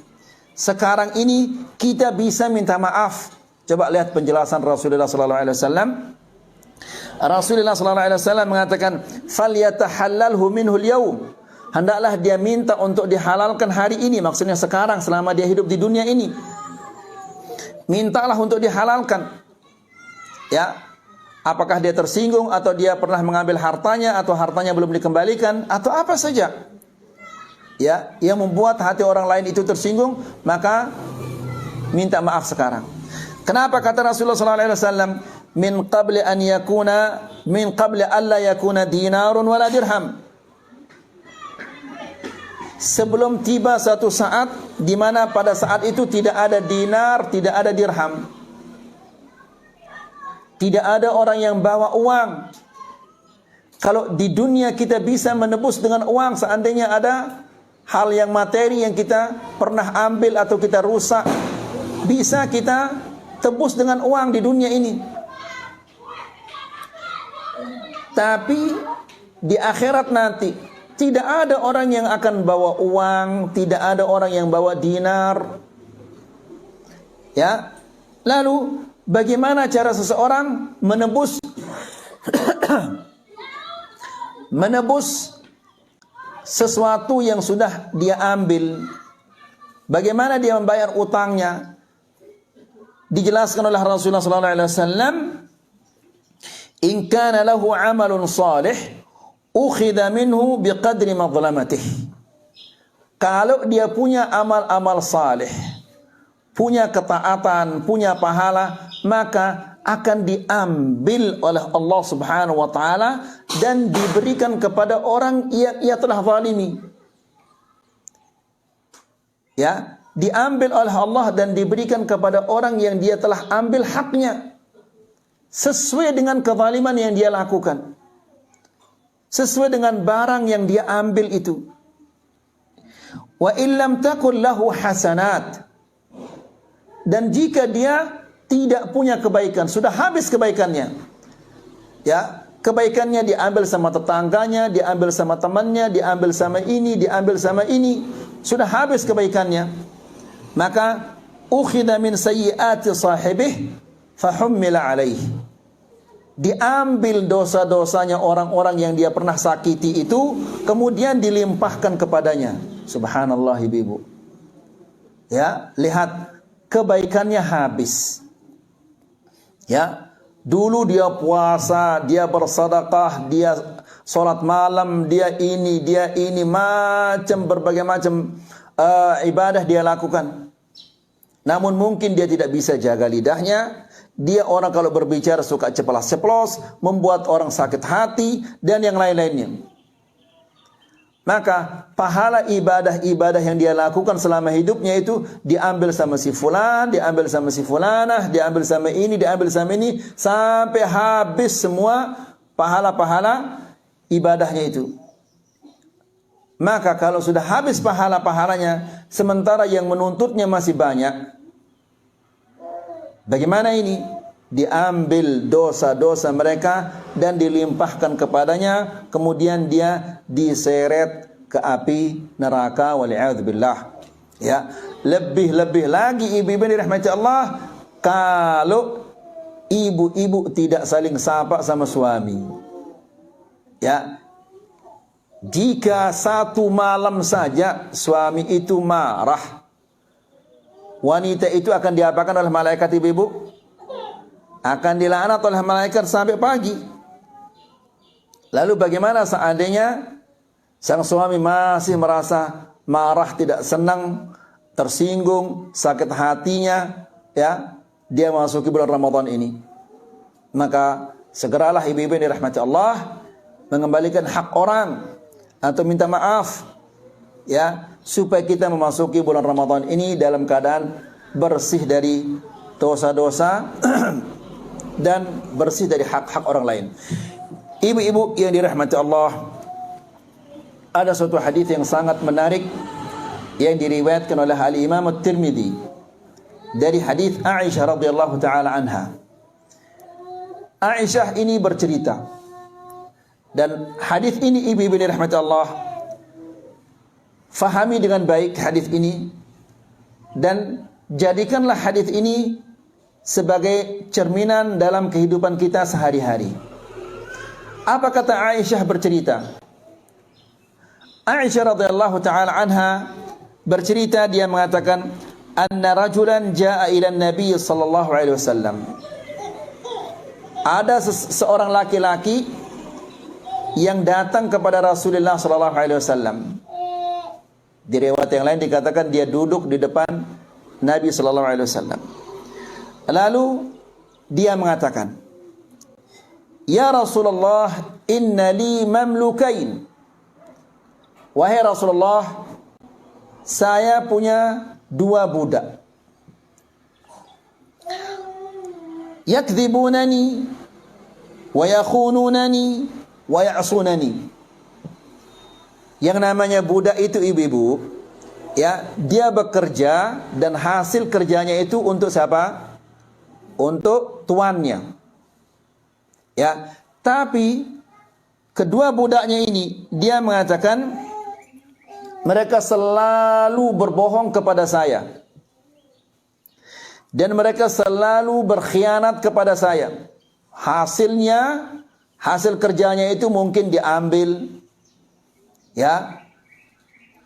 Sekarang ini kita bisa minta maaf. Coba lihat penjelasan Rasulullah SAW. Rasulullah SAW mengatakan, "Falyatahallalhu minhul yawm." Hendaklah dia minta untuk dihalalkan hari ini, maksudnya sekarang selama dia hidup di dunia ini. Mintalah untuk dihalalkan. Ya, apakah dia tersinggung atau dia pernah mengambil hartanya atau hartanya belum dikembalikan atau apa saja. Ya, yang membuat hati orang lain itu tersinggung, maka minta maaf sekarang. Kenapa kata Rasulullah SAW, min qabli alla yakuna dinarun wala dirham. sebelum tiba satu saat di mana pada saat itu tidak ada dinar, tidak ada dirham. Tidak ada orang yang bawa uang. Kalau di dunia kita bisa menebus dengan uang, seandainya ada hal yang materi yang kita pernah ambil atau kita rusak, bisa kita tebus dengan uang di dunia ini. Tapi di akhirat nanti tidak ada orang yang akan bawa uang, tidak ada orang yang bawa dinar. Ya. Lalu bagaimana cara seseorang menebus menebus sesuatu yang sudah dia ambil? Bagaimana dia membayar utangnya? Dijelaskan oleh Rasulullah sallallahu alaihi wasallam, "In kana lahu 'amalun salih, ukhidha minhu biqadri madlamatih." Kalau dia punya amal-amal saleh, punya ketaatan, punya pahala, maka akan diambil oleh Allah Subhanahu wa taala dan diberikan kepada orang yang ia telah zalimi. Ya, diambil oleh Allah dan diberikan kepada orang yang dia telah ambil haknya sesuai dengan kezaliman yang dia lakukan, sesuai dengan barang yang dia ambil itu. Wa illam takul lahu hasanat, dan jika dia tidak punya kebaikan, sudah habis kebaikannya, ya, kebaikannya diambil sama tetangganya, diambil sama temannya, diambil sama ini, diambil sama ini, sudah habis kebaikannya, maka ukhidha min sayyiati sahibih fahummila alaih, diambil dosa-dosanya orang-orang yang dia pernah sakiti itu, kemudian dilimpahkan kepadanya. Subhanallah, ibu-ibu. Ya, lihat, kebaikannya habis. Ya, dulu dia puasa, dia bersedekah, dia salat malam, dia ini macam berbagai macam ibadah dia lakukan. Namun mungkin dia tidak bisa jaga lidahnya. Dia orang kalau berbicara suka ceplas-ceplos, membuat orang sakit hati dan yang lain-lainnya. Maka pahala ibadah-ibadah yang dia lakukan selama hidupnya itu diambil sama si fulan, diambil sama si fulanah, diambil sama ini, diambil sama ini, sampai habis semua pahala-pahala ibadahnya itu. Maka kalau sudah habis pahala-pahalanya, sementara yang menuntutnya masih banyak, bagaimana ini? Diambil dosa-dosa mereka dan dilimpahkan kepadanya, kemudian dia diseret ke api neraka, wal'iyadzubillah. Ya, lebih-lebih lagi ibu-ibu dirahmati Allah, kalau ibu-ibu tidak saling sapa sama suami. Ya, jika satu malam saja suami itu marah, wanita itu akan diapakan oleh malaikat, ibu-ibu? Akan dilaknat oleh malaikat sampai pagi. Lalu bagaimana seandainya sang suami masih merasa marah, tidak senang, tersinggung, sakit hatinya, ya, dia masuki bulan Ramadan ini? Maka segeralah ibu-ibu yang dirahmati Allah mengembalikan hak orang atau minta maaf, ya, supaya kita memasuki bulan Ramadan ini dalam keadaan bersih dari dosa-dosa dan bersih dari hak-hak orang lain. Ibu-ibu yang dirahmati Allah, ada suatu hadis yang sangat menarik yang diriwayatkan oleh Al-Imam At-Tirmidzi dari hadis Aisyah radhiyallahu taala anha. Aisyah ini bercerita, dan hadis ini ibu-ibu yang dirahmati Allah, fahami dengan baik hadis ini dan jadikanlah hadis ini sebagai cerminan dalam kehidupan kita sehari-hari. Apa kata Aisyah bercerita? Aisyah radhiyallahu taala anha bercerita, dia mengatakan, anna rajulan jaa ila Nabi sallallahu alaihi wasallam. Ada seorang laki-laki yang datang kepada Rasulullah sallallahu alaihi wasallam. Di riwayat yang lain dikatakan dia duduk di depan Nabi sallallahu alaihi wasallam. Lalu dia mengatakan, "Ya Rasulullah, inna li mamlukain." Wahai Rasulullah, saya punya 2 budak. Yakdzibunani wa yakhununani wa ya'sunani. Yang namanya budak itu ibu-ibu, ya, dia bekerja dan hasil kerjanya itu untuk siapa? Untuk tuannya. Ya, tapi kedua budaknya ini dia mengatakan mereka selalu berbohong kepada saya. Dan mereka selalu berkhianat kepada saya. Hasil kerjanya itu mungkin diambil, ya,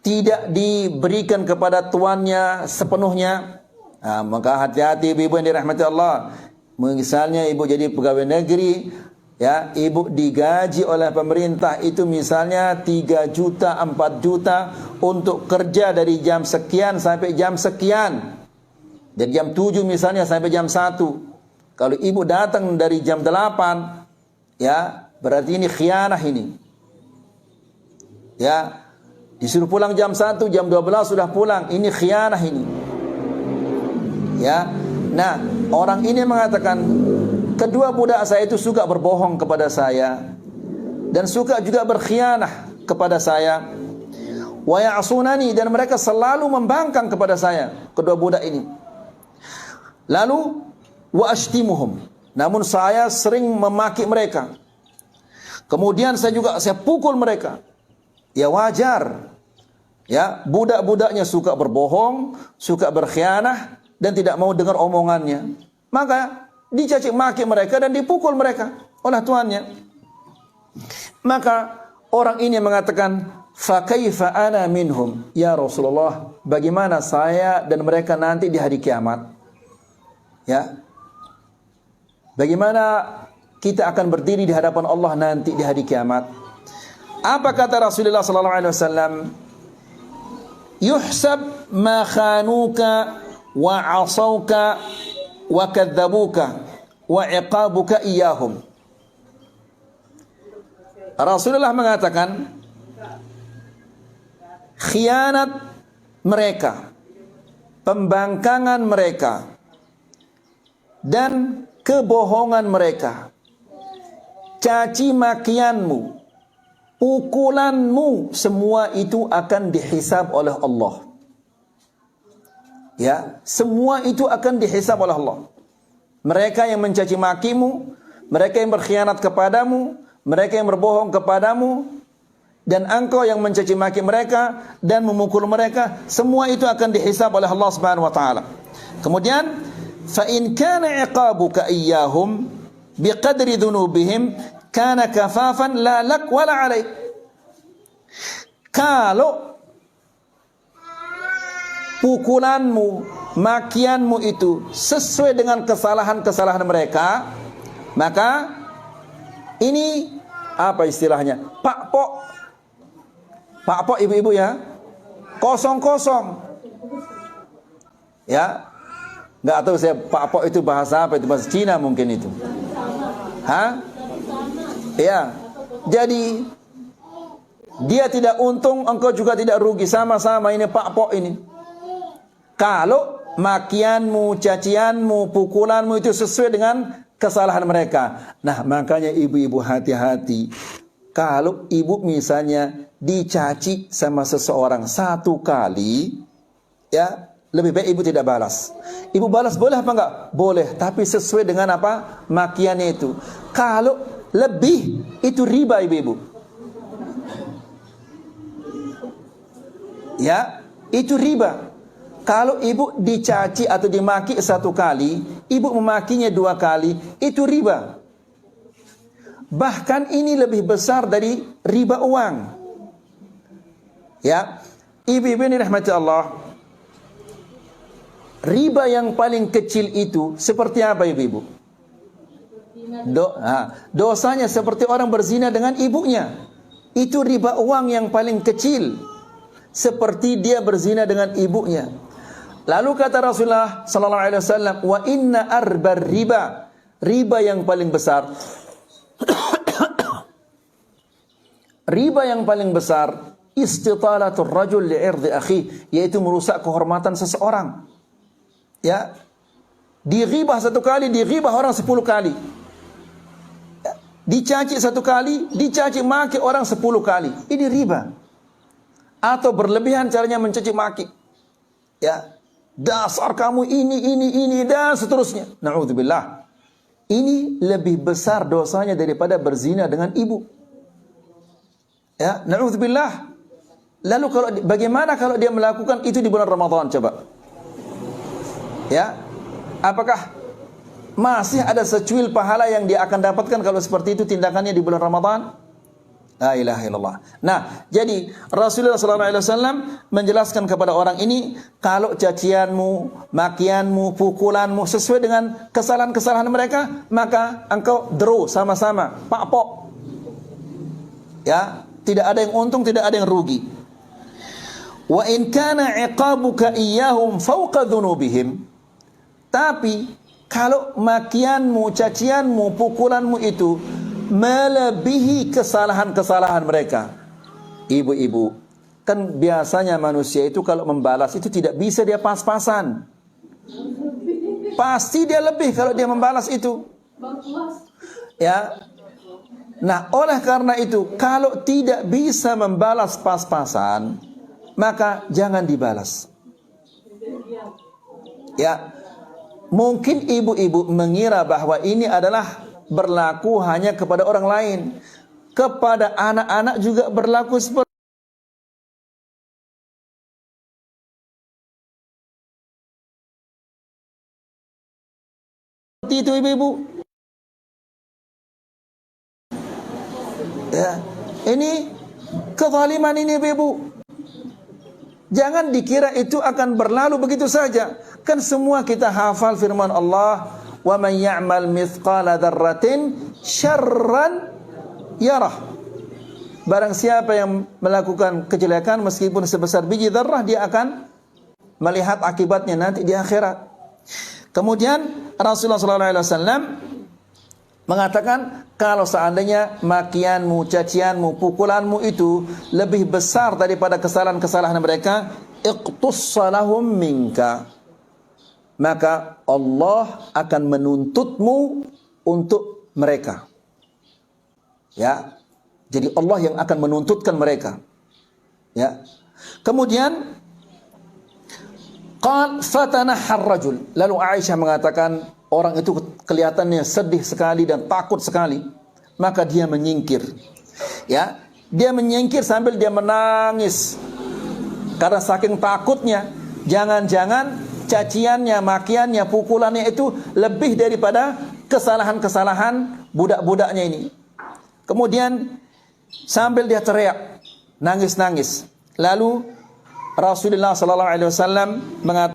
tidak diberikan kepada tuannya sepenuhnya. Nah, maka hati-hati ibu yang dirahmati Allah. Misalnya ibu jadi pegawai negeri, ya, ibu digaji oleh pemerintah itu misalnya 3 juta, 4 juta untuk kerja dari jam sekian sampai jam sekian. Dari jam 7 misalnya sampai jam 1. Kalau ibu datang dari jam 8, ya, berarti ini khianah ini. Ya, disuruh pulang jam 1, jam 12 sudah pulang. Ini khianah ini. Ya. Nah, orang ini mengatakan kedua budak saya itu suka berbohong kepada saya dan suka juga berkhianah kepada saya. Wa ya'sunani, dan mereka selalu membangkang kepada saya, kedua budak ini. Lalu wa ashtimuhum, namun saya sering memaki mereka. Kemudian saya pukul mereka. Ya wajar. Ya, budak-budaknya suka berbohong, suka berkhianah dan tidak mau dengar omongannya. Maka dicaci maki mereka dan dipukul mereka oleh tuannya. Maka orang ini mengatakan, fa kaifa ana minhum ya Rasulullah, bagaimana saya dan mereka nanti di hari kiamat? Ya. Bagaimana kita akan berdiri di hadapan Allah nanti di hari kiamat? Apa kata Rasulullah sallallahu alaihi wasallam? Yuhsab ma khanuka wa 'asauka wa kadzabuka wa iqabuka iyahum. Rasulullah mengatakan khianat mereka, pembangkangan mereka, dan kebohongan mereka, caci makianmu, pukulanmu, semua itu akan dihisab oleh Allah. Ya, semua itu akan dihisab oleh Allah. Mereka yang mencaci makimu, mereka yang berkhianat kepadamu, mereka yang berbohong kepadamu, dan engkau yang mencaci maki mereka dan memukul mereka, semua itu akan dihisab oleh Allah Subhanahu wa taala. Kemudian, fa in kana iqabuka iyyahum biqadri dhunubihim kana kafafan la lak wala alaik. Kalau pukulanmu, makianmu itu sesuai dengan kesalahan-kesalahan mereka, maka ini apa istilahnya? Pak Pok ibu-ibu ya, kosong-kosong. Ya, nggak tahu saya Pak Pok itu bahasa apa, itu bahasa Cina mungkin itu. Hah? Ya, jadi dia tidak untung, engkau juga tidak rugi, sama-sama ini Pak Pok ini. Kalau makianmu, cacianmu, pukulanmu itu sesuai dengan kesalahan mereka. Nah, makanya ibu-ibu hati-hati. Kalau ibu misalnya dicaci sama seseorang 1 kali, ya, lebih baik ibu tidak balas. Ibu balas boleh apa enggak? Boleh, tapi sesuai dengan apa? Makiannya itu. Kalau lebih, itu riba ibu-ibu. Ya, itu riba. Kalau ibu dicaci atau dimaki 1 kali, ibu memakinya 2 kali, itu riba. Bahkan ini lebih besar dari riba uang. Ya, ibu-ibu ini rahmati Allah. Riba yang paling kecil itu seperti apa ibu-ibu? Dosanya seperti orang berzina dengan ibunya. Itu riba uang yang paling kecil. Seperti dia berzina dengan ibunya. Lalu kata Rasulullah sallallahu alaihi wasallam, wa inna arbar riba, riba yang paling besar. Riba yang paling besar istitalatul rajul li'irdi akhi, yaitu merusak kehormatan seseorang. Ya, dighibah satu kali, dighibah orang 10 kali. Ya, dicaci satu kali, dicaci maki orang 10 kali. Ini riba. Atau berlebihan caranya mencaci maki. Ya, dasar kamu ini dan seterusnya. Na'udzubillah. Ini lebih besar dosanya daripada berzina dengan ibu. Ya, na'udzubillah. Lalu bagaimana kalau dia melakukan itu di bulan Ramadan, coba? Ya, apakah masih ada secuil pahala yang dia akan dapatkan kalau seperti itu tindakannya di bulan Ramadan? La ilaha illallah. Nah, jadi Rasulullah SAW menjelaskan kepada orang ini, kalau cacianmu, makianmu, pukulanmu sesuai dengan kesalahan-kesalahan mereka, maka engkau draw sama-sama, pakpok. Ya, tidak ada yang untung, tidak ada yang rugi. Wa in kana iqabuka iyyahum fawqa dhunubihim. Tapi kalau makianmu, cacianmu, pukulanmu itu melebihi kesalahan-kesalahan mereka. Ibu-ibu, kan biasanya manusia itu kalau membalas itu tidak bisa dia pas-pasan. Pasti dia lebih kalau dia membalas itu. Ya. Nah, oleh karena itu, kalau tidak bisa membalas pas-pasan, maka jangan dibalas. Ya. Mungkin ibu-ibu mengira bahwa ini adalah berlaku hanya kepada orang lain. Kepada anak-anak juga berlaku seperti itu, ibu-ibu. Ya, ini kezaliman ini, ibu-ibu. Jangan dikira itu akan berlalu begitu saja. Kan semua kita hafal firman Allah, "Wa man ya'mal mithqala dzarratin syarran yarah." Barang siapa yang melakukan kejelekan meskipun sebesar biji zarrah, dia akan melihat akibatnya nanti di akhirat. Kemudian Rasulullah SAW mengatakan, kalau seandainya makianmu, cacianmu, pukulanmu itu lebih besar daripada kesalahan-kesalahan mereka, iqtussalahum minka, maka Allah akan menuntutmu untuk mereka. Ya, jadi Allah yang akan menuntutkan mereka. Ya. Kemudian qal fatanahar rajul, lalu Aisyah mengatakan, orang itu kelihatannya sedih sekali dan takut sekali, maka dia menyingkir. Ya, dia menyingkir sambil dia menangis karena saking takutnya. Jangan-jangan caciannya, makiannya, pukulannya itu lebih daripada kesalahan-kesalahan budak-budaknya ini. Kemudian sambil dia teriak, nangis-nangis. Lalu Rasulullah SAW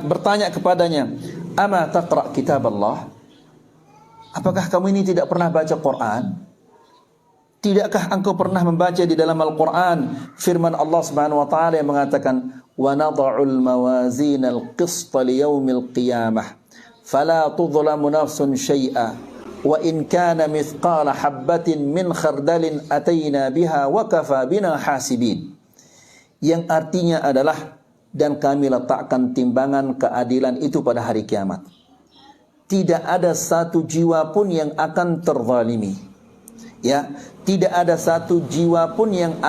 bertanya kepadanya, "Ama taqra kitab Allah?" Apakah kamu ini tidak pernah baca Quran? Tidakkah engkau pernah membaca di dalam Al-Quran firman Allah Subhanahu wa taala yang mengatakan, "Wa nadha'ul mawazin al-qista li yaumil qiyamah, fala tudhlamu nafsun syai'a, wa in kana mithqala habbatin min khardalin ataina biha wa kafa bina hasibin." Yang artinya adalah, dan kami letakkan timbangan keadilan itu pada hari kiamat. Tidak ada satu jiwa pun yang akan terzalimi. Ya, tidak ada satu jiwa pun yang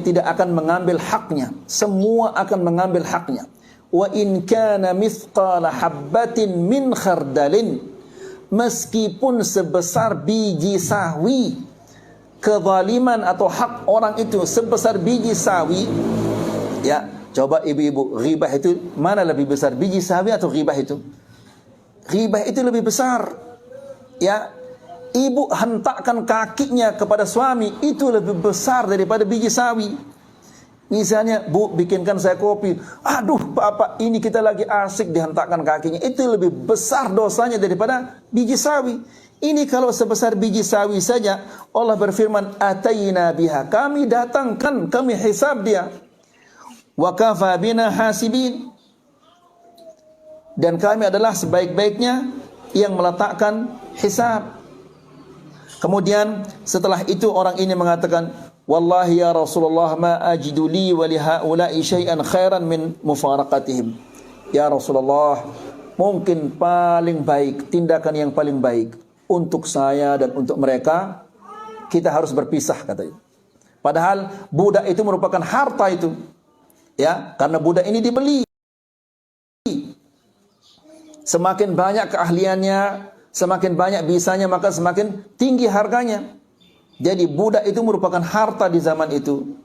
tidak akan mengambil haknya. Semua akan mengambil haknya. Wa in kana mithqala habbatin min khardalin, meskipun sebesar biji sawi, kezaliman atau hak orang itu sebesar biji sawi. Ya, coba ibu-ibu, ghibah itu mana lebih besar, biji sawi atau ghibah itu? Ghibah itu lebih besar. Ya, ibu hentakkan kakinya kepada suami, itu lebih besar daripada biji sawi. Misalnya, "Bu, bikinkan saya kopi." "Aduh, Bapak, ini kita lagi asik," dihentakkan kakinya. Itu lebih besar dosanya daripada biji sawi. Ini kalau sebesar biji sawi saja, Allah berfirman, "Ataina biha," kami datangkan, kami hisab dia. "Wa kafa bina hasibin," dan kami adalah sebaik-baiknya yang meletakkan hisab. Kemudian setelah itu orang ini mengatakan, wallahi ya Rasulullah ma ajidu li wa li haula'i syai'an khairan min mufaraqatihim. Ya Rasulullah, mungkin paling baik, tindakan yang paling baik untuk saya dan untuk mereka, kita harus berpisah, katanya. Padahal budak itu merupakan harta itu. Ya, karena budak ini dibeli. Semakin banyak keahliannya, semakin banyak bisanya, maka semakin tinggi harganya. Jadi budak itu merupakan harta di zaman itu.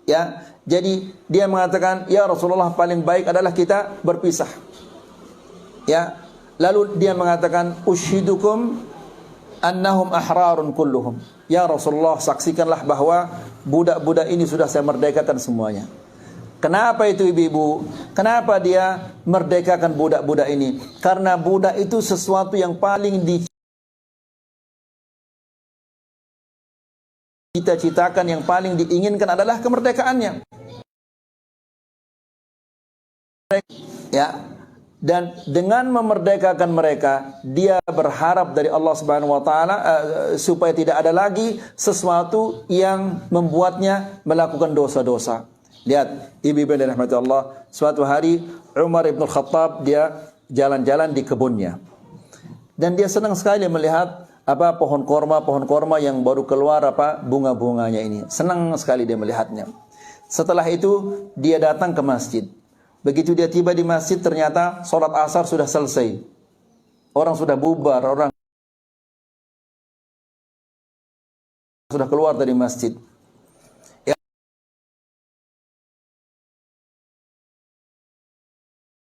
Ya, jadi dia mengatakan, ya Rasulullah, paling baik adalah kita berpisah. Ya, lalu dia mengatakan, ushidukum annahum ahrarun kulluhum. Ya Rasulullah, saksikanlah bahwa budak-budak ini sudah saya merdekakan semuanya. Kenapa itu ibu-ibu? Kenapa dia merdekakan budak-budak ini? Karena budak itu sesuatu yang paling dicita-citakan, yang paling diinginkan adalah kemerdekaannya. Ya. Dan dengan memerdekakan mereka, dia berharap dari Allah Subhanahu wa taala supaya tidak ada lagi sesuatu yang membuatnya melakukan dosa-dosa. Lihat, ibu-ibu dan rahmat Allah, suatu hari Umar ibn Khattab dia jalan-jalan di kebunnya. Dan dia senang sekali melihat pohon korma yang baru keluar bunga-bunganya ini. Senang sekali dia melihatnya. Setelah itu dia datang ke masjid. Begitu dia tiba di masjid, ternyata sholat asar sudah selesai. Orang sudah bubar, orang sudah keluar dari masjid. Ya,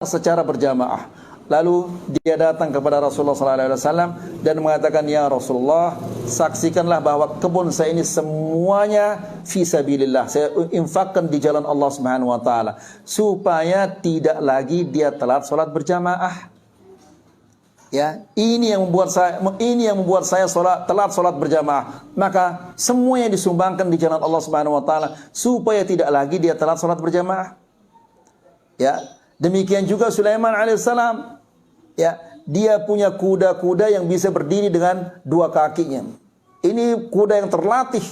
secara berjamaah. Lalu dia datang kepada Rasulullah SAW dan mengatakan, ya Rasulullah, saksikanlah bahwa kebun saya ini semuanya fisabilillah. Saya infakkan di jalan Allah Subhanahu wa taala supaya tidak lagi dia telat salat berjamaah. Ya, ini yang membuat saya telat salat berjamaah. Maka semuanya disumbangkan di jalan Allah Subhanahu wa taala supaya tidak lagi dia telat salat berjamaah. Ya, demikian juga Sulaiman alaihissalam. Ya, dia punya kuda-kuda yang bisa berdiri dengan dua kakinya. Ini kuda yang terlatih.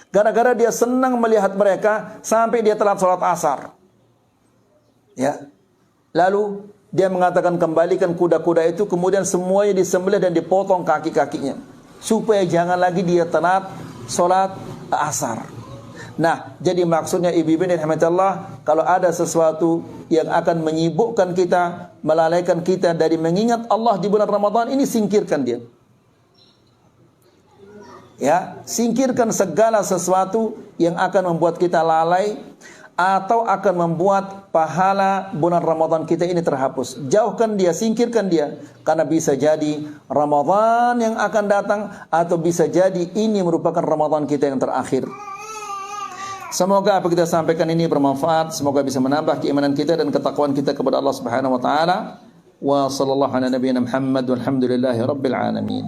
Gara-gara dia senang melihat mereka sampai dia telat sholat asar. Ya. Lalu dia mengatakan, kembalikan kuda-kuda itu, kemudian semuanya disembelih dan dipotong kaki-kakinya supaya jangan lagi dia telat sholat asar. Nah, jadi maksudnya ibu-ibu dan rahmatullah, kalau ada sesuatu yang akan menyibukkan kita, melalaikan kita dari mengingat Allah di bulan Ramadan ini, singkirkan dia. Ya, singkirkan segala sesuatu yang akan membuat kita lalai atau akan membuat pahala bulan Ramadan kita ini terhapus. Jauhkan dia, singkirkan dia, karena bisa jadi Ramadan yang akan datang atau bisa jadi ini merupakan Ramadan kita yang terakhir. Semoga apa kita sampaikan ini bermanfaat, semoga bisa menambah keimanan kita dan ketakwaan kita kepada Allah Subhanahu wa taala. Wa sallallahu ala nabiyyina Muhammad walhamdulillahi rabbil alamin.